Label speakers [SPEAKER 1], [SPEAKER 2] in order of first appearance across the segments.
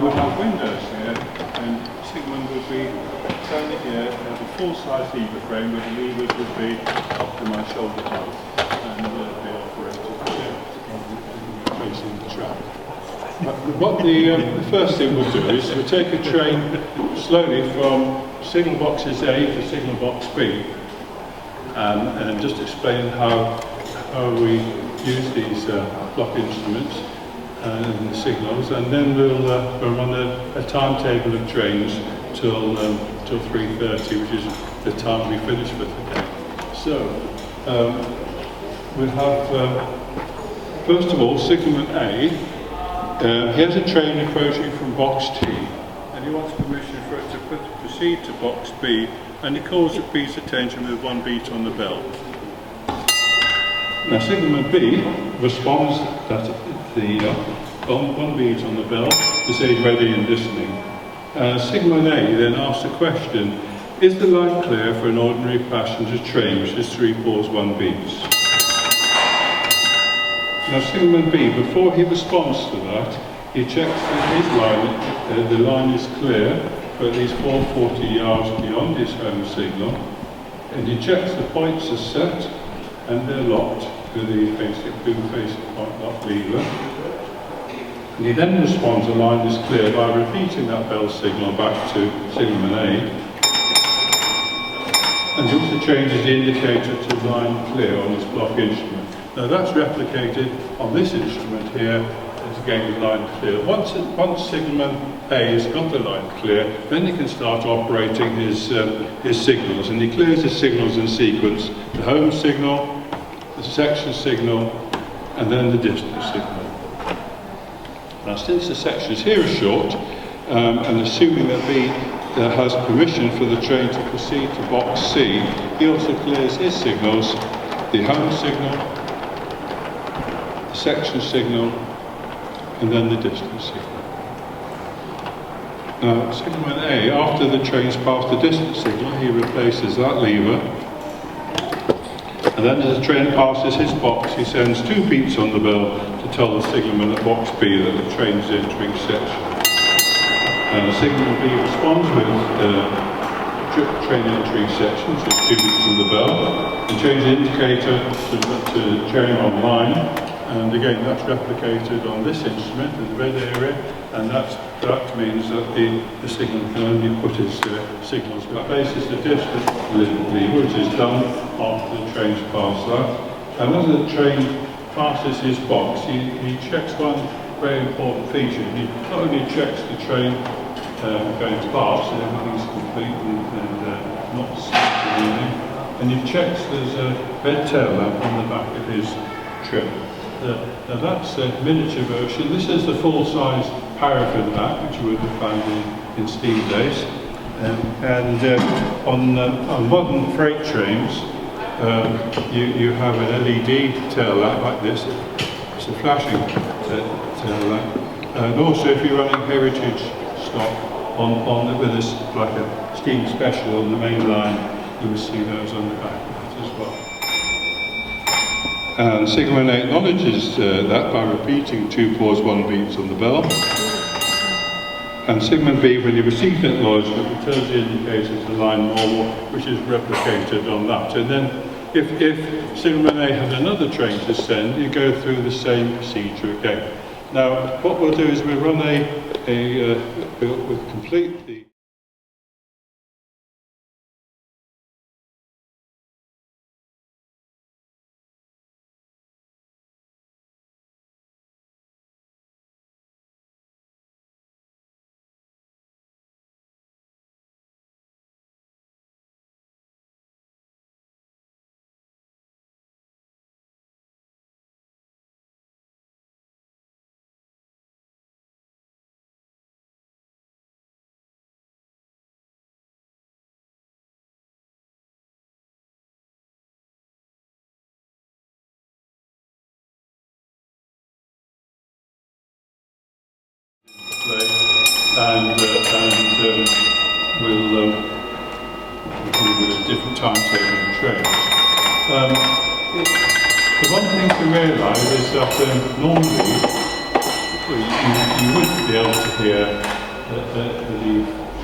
[SPEAKER 1] would have windows here, and Sigmund would be standing here at a full-size lever frame where the levers would be up to my shoulder height and be operated facing the track. What the first thing we'll do is we'll take a train slowly from signal boxes A to signal box B, and just explain how we use these clock instruments and the signals, and then we'll run a timetable of trains till 3:30, which is the time we finish for today. So we'll have first of all signalman A. He has a train approaching from box T, and he wants permission for it to proceed to box B, and he calls at B's attention with one beat on the bell. Now signalman B responds that one beat on the bell to say he's ready and listening. Signalman A then asks the question, is the line clear for an ordinary passenger train which is 3 pulls 1 beats? Now signalman B, before he responds to that, he checks that his line, the line is clear for at least 440 yards beyond his home signal, and he checks the points are set and they're locked with the basic boom-facing point lock lever. And he then responds the line is clear by repeating that bell signal back to signalman A, and he also changes the indicator to line clear on his block instrument. Now that's replicated on this instrument here, as again the line clear. Once signalman A has got the line clear, then he can start operating his signals, and he clears his signals in sequence: the home signal, the section signal, and then the distance signal. Now since the sections here are short, and assuming that B has permission for the train to proceed to box C, he also clears his signals: the home signal, the section signal, and then the distance signal. Now, signalman A, after the train's passed the distance signal, he replaces that lever, and then as the train passes his box, he sends 2 beats on the bell to tell the signalman at box B that the train's entering section. Signalman B responds with train entering sections with 2 beats on the bell, and change the indicator to train online, and again that's replicated on this instrument in the red area, and that means that the signal can only put his signals, replaces the distance lever, which is done after the train's passed that. And as the train passes his box, he checks one very important feature. He not only checks the train going past and everything's complete and not anything, and he checks there's a red tail lamp on the back of his trim. Now that's a miniature version. This is the full-size paraffin lamp, which you would have found in steam days. On modern freight trains, you have an LED tail lamp like this. It's a flashing tail lamp. And also, if you're running heritage stock with this like a steam special on the main line, you will see those on the back of that as well. And signalman A acknowledges that by repeating 2 pause 1 beats on the bell. And signalman B, when he receives the acknowledgement, returns the indicator to line normal, which is replicated on that. And then if signalman A has another train to send, you go through the same procedure again. Now, what we'll do is we'll run we'll complete the and we'll do a different timetable of trains. The one thing to realise is that normally you wouldn't be able to hear the bell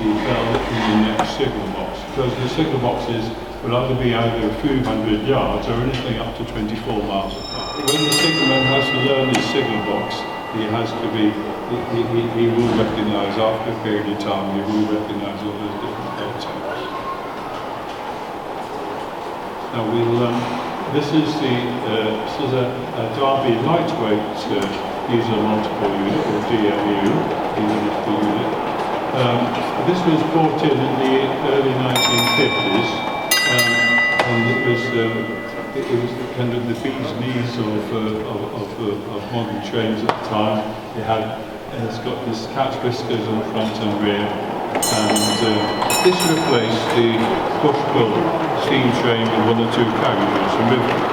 [SPEAKER 1] in the next signal box, because the signal boxes will either be either a few hundred yards or anything up to 24 miles apart. When the signalman has to learn his signal box, he will recognise, after a period of time, he will recognise all those different bell tones. Now this is a Derby lightweight user multiple unit, or DMU, user multiple unit. This was brought in the early 1950s, and it was kind of the bee's knees of modern trains at the time. It's got this cat's whiskers on front and rear, and this replaced the push-pull steam train with one or two carriages. And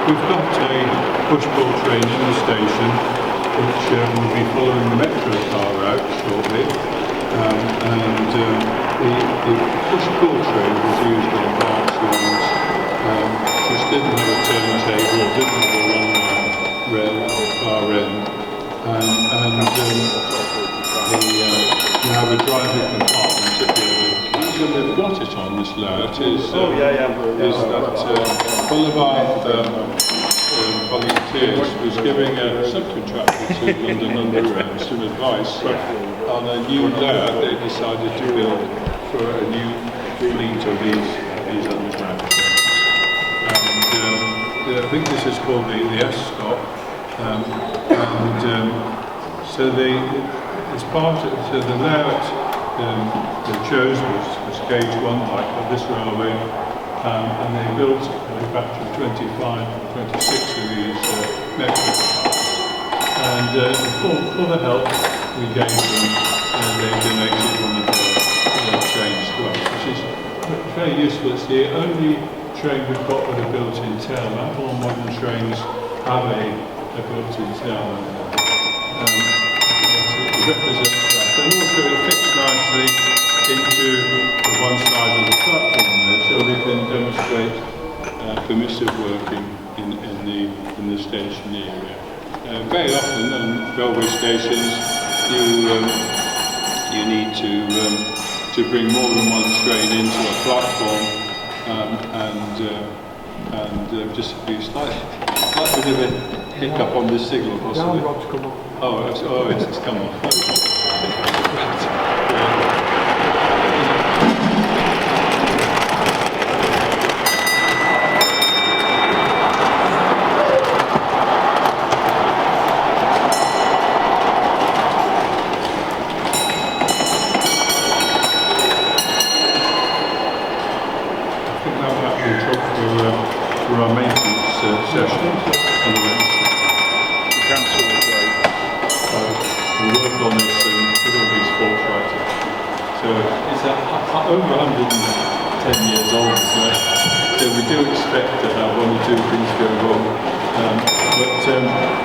[SPEAKER 1] we've got a push-pull train in the station, which will be following the metro car route shortly. The push-pull train was used on parts lines which didn't have a turntable or didn't have a one rail at the far end. You have a driving compartment at the end. The reason they've got it on this layout is that one of our volunteers was giving a subcontractor to London Underground some advice on a new layout they decided to build for a new fleet of these underground trains. And I think this is called the S-stop. So as part of the layout they chose was gauge 1 like of this railway, and they built a batch of 25 or 26 of these metro cars. And for the help we gave them, they donated one of their trains to us, which is very useful. It's the only train we've got with a built-in tail lamp. All modern trains have a built-in tail lamp. It represents that, and also it fits nicely into the one side of the platform there, so we can demonstrate permissive working in the station area. Very often on railway stations, you need to bring more than one train into a platform, and just be slight bit of a hiccup on this signal possibly.
[SPEAKER 2] Now Rob's come up.
[SPEAKER 1] Oh, it's come off. For our maintenance session on the Wednesday.
[SPEAKER 3] The council was great.
[SPEAKER 1] We worked on this with all these faults right. So it's over 110 years old, so we do expect to have one or two things go wrong. But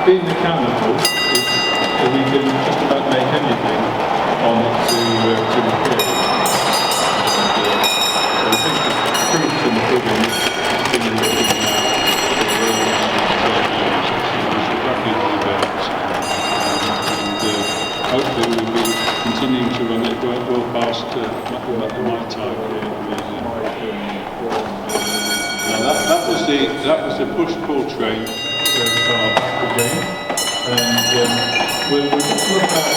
[SPEAKER 1] being mechanical, we can just about make anything on it to repair it. I think the proof's in the pudding. Hopefully we'll be continuing to run it well past my time here. Now that was the push-pull train back again, and we'll just look out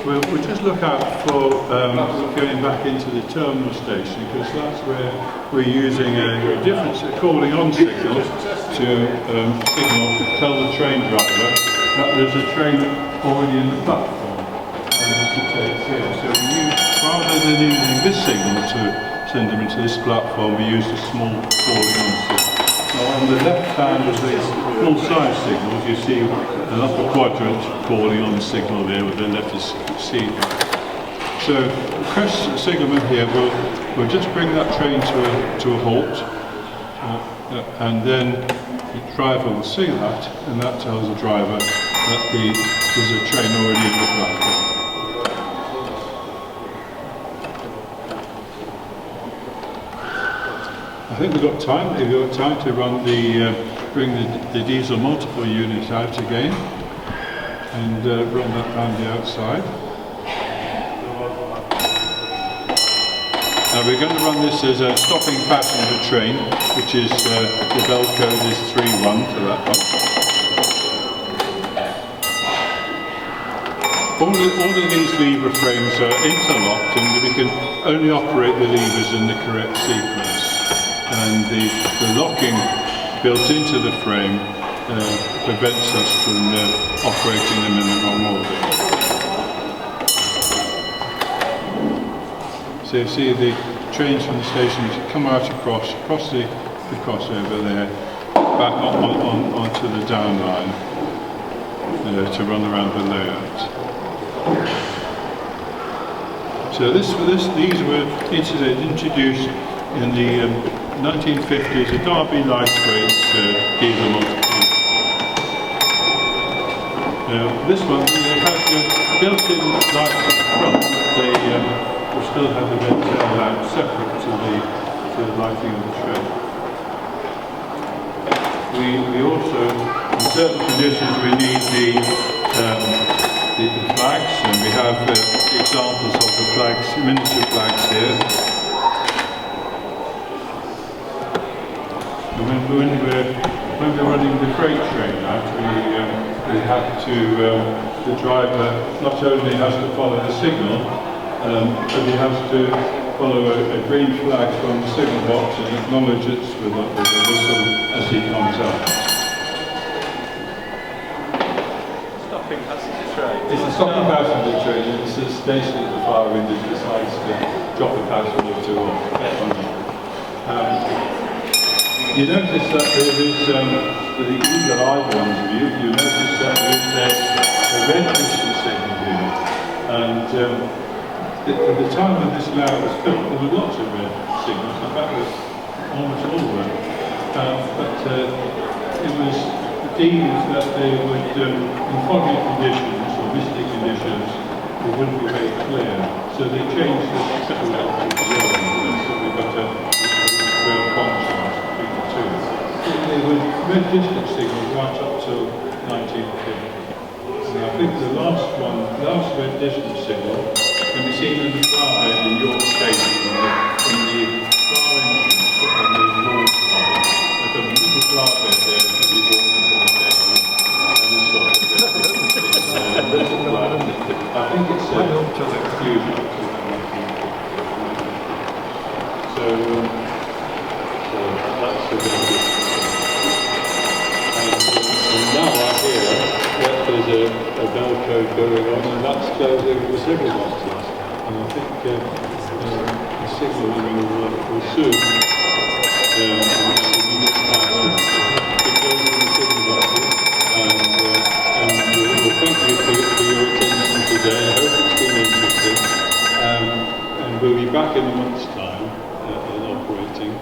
[SPEAKER 1] We'll just look out for going back into the terminal station, because that's where we're using a different calling on signal to tell the train driver that there's a train already in the platform and to take here. So rather than using this signal to send them into this platform, we use a small calling on signal. Now on the left hand of the full-size signals, you see an upper quadrant calling on signal there with the letters C. So the crest signalman here will just bring that train to a halt, and then the driver will see that, and that tells the driver that there's a train already in the platform. I think we've got time. If you've got time to run bring the diesel multiple unit out again and run that round the outside. Now we're going to run this as a stopping passenger train, which is the bell code is 3-1 for that one. All of these lever frames are interlocked, and we can only operate the levers in the correct sequence. And the locking built into the frame prevents us from operating them in the wrong order. So you see the trains from the station come out across the crossover there, back onto the down line to run around the layout. So these were introduced in the 1950s, a Derby lightweight diesel multiple. This one, they have the built-in lights up front. They will still have the red tail lamp separate to the lighting of the train. We also, in certain conditions, we need the flags, and we have examples of the flags, miniature flags here. And when we're running the freight train out, we have to, the driver not only has to follow the signal, but he has to follow a green flag from the signal box and acknowledge it with a whistle as he comes out. It's a stopping passenger train, and it's a station at the far end that decides to drop a passenger or two off. You notice that there is, for the eagle-eyed ones of you, you notice that there's a red distance signal here. And at the time when this layout was built, there were lots of red signals. In fact, almost all were. But it was deemed that they would, in foggy conditions or misty conditions, it wouldn't be very clear. So they changed the layout to yellow, so we've got a real contrast between the two. They were red distance signals right up till 1950. And I think the last red distance signal can be seen in the flower bed in York Station, in the far entrance on the north side. There's a little flower bed there as you walk into the station, and it's got a red I think it's a fusion. So that's a bit of it. And now I hear that there's a bell code going on, and that's closing the signal boxes. And I think the signalling will soon it goes in the signal boxes. And we'll thank you for your attention today. I hope it's been interesting. And we'll be back in a month's time operating.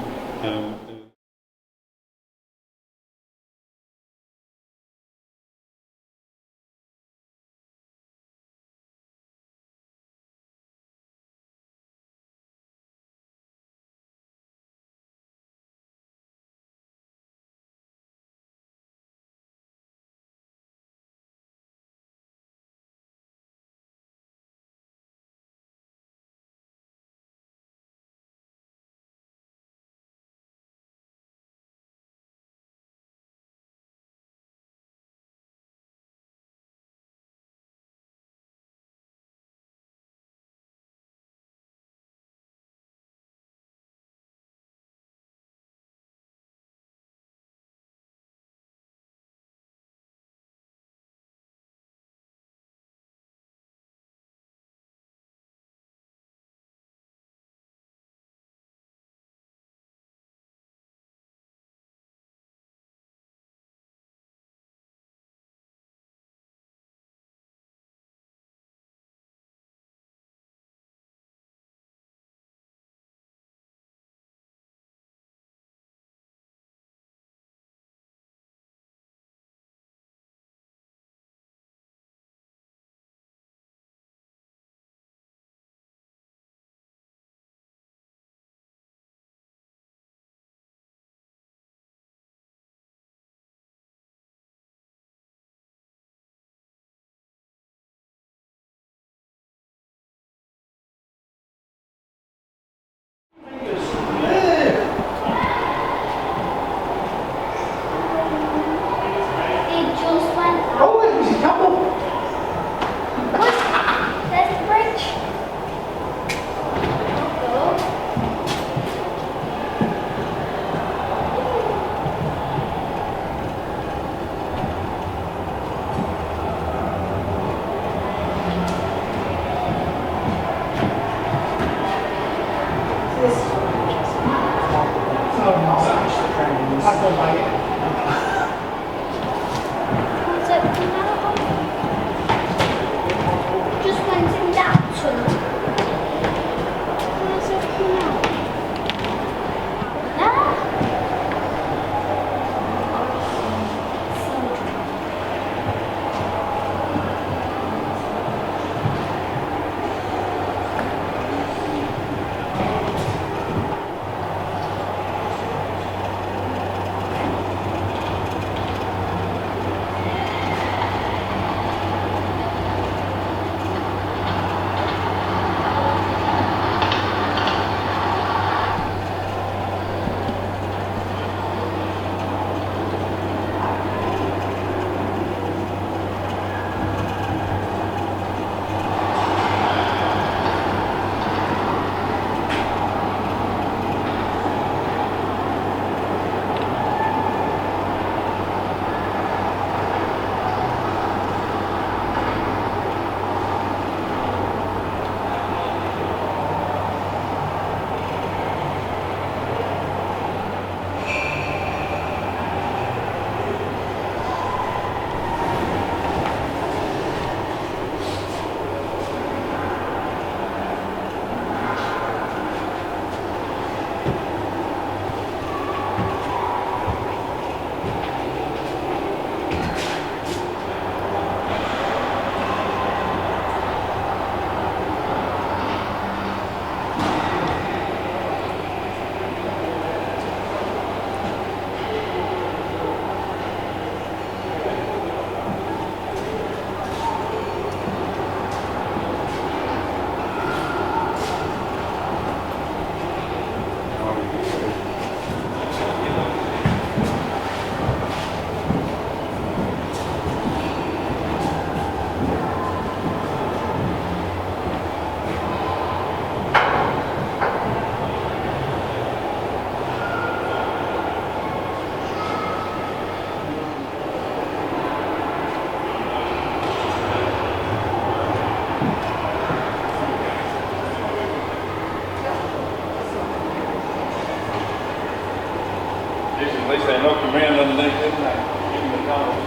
[SPEAKER 2] least they knock him round underneath, didn't they? Give him the colours.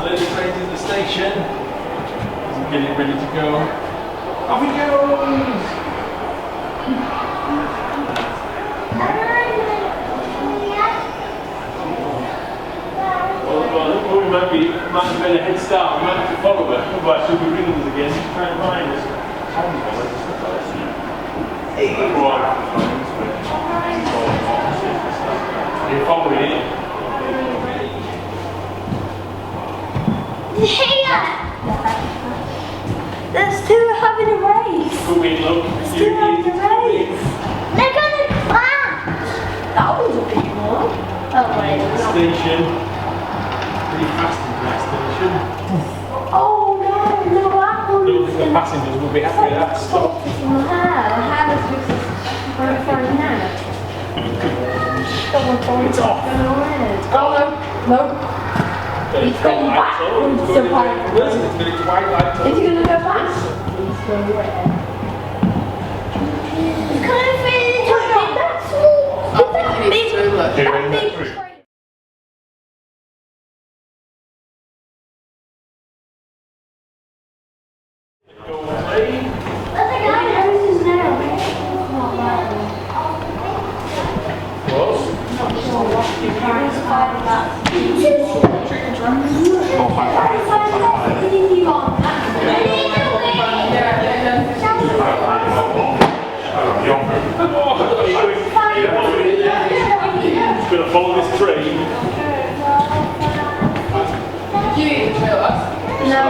[SPEAKER 2] Let the train to the station. Get it ready to go. Off he goes! Well, we might have been a head start. We might have to follow her. Otherwise, she'll be ringing us again to try and find us. You're following it.
[SPEAKER 4] There's two having a race.
[SPEAKER 2] Come in, look.
[SPEAKER 4] There's two having a race. They're going to clash. That was a big one. Oh wait.
[SPEAKER 2] Station. Pretty fast into that station.
[SPEAKER 4] Oh no, that one.
[SPEAKER 2] Don't think the passengers will be happy with that stop.
[SPEAKER 4] My hair is just very far now.
[SPEAKER 2] It's off.
[SPEAKER 4] Oh no. He's going back.
[SPEAKER 2] It's white light.
[SPEAKER 4] Is he going to go back? He's going to wait. He's kind of feeling into a big small. That big train. I think I know his name. Not that one. Not sure what your parents find that.
[SPEAKER 2] Just going to follow this train.
[SPEAKER 4] No.